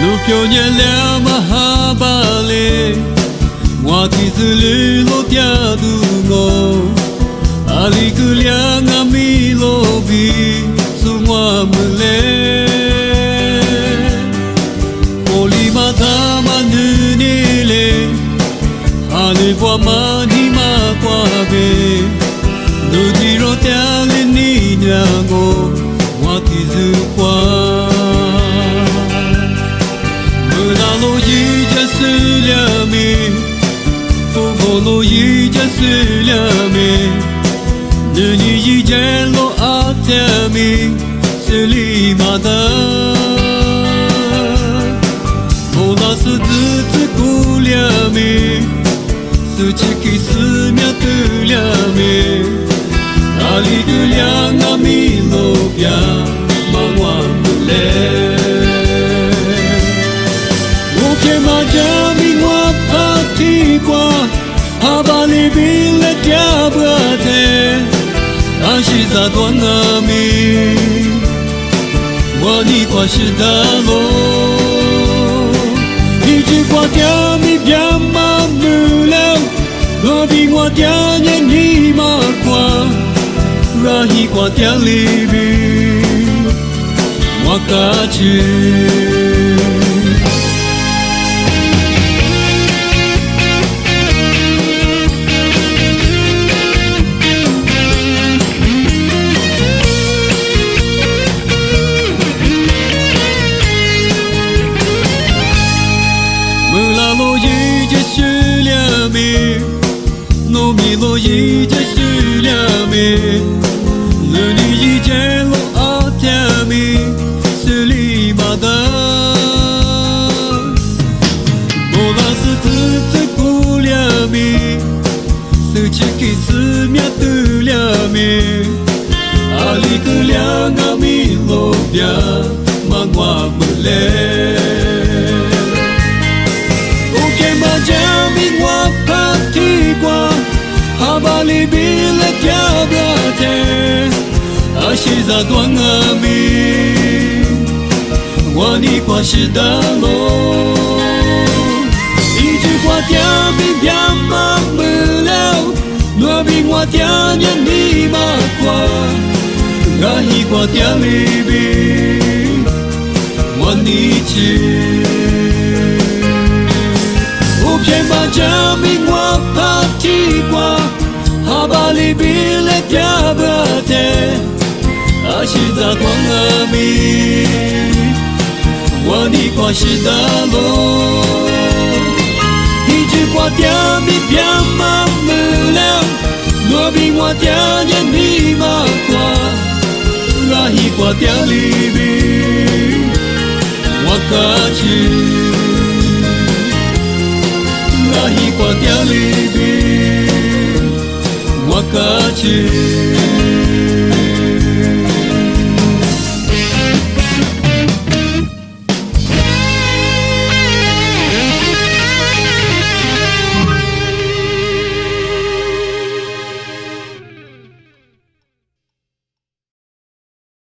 路飘年了嘛哈巴嘞，我提子里路掉度我，阿里个两阿米罗比苏我们嘞，火里嘛他嘛女你嘞，阿里瓜嘛你嘛瓜呗，路地罗掉里你娘我提子瓜。路一家是两面，不过路一家是两面，日你一家路阿天面是里马的，我那是自古两面，是只给寺庙的两面，阿里个两阿米路边，马我不来。ma jami wa pati kwa habali bile kya brate ashi za dwanami wani kwa shidalo iji kwa jami byama mulao gobi wa janya ni ma kwa rahi kwa jalibi wakachi路米路一家是两面，路你一家路阿天面是里马的，我那是自古两面，是只给寺庙的两面，阿里个两阿米路边嘛我不来。OK 嘛家米我怕提过。habali bila kya brate ashiza dwangami wani kwa shidalo iji kwa tia bibyama mulao nuabi kwa tia nyani makwa gahi kwa tia libi wani chi upye majami kwa pati kwa habali bile kya brate ashiza dwangami wani kwa shidalo iji kwa tia bibyama mulao nuabi kwa tia nyani makwa rahi kwa tia libi wakachi rahi kwa tia libi wakati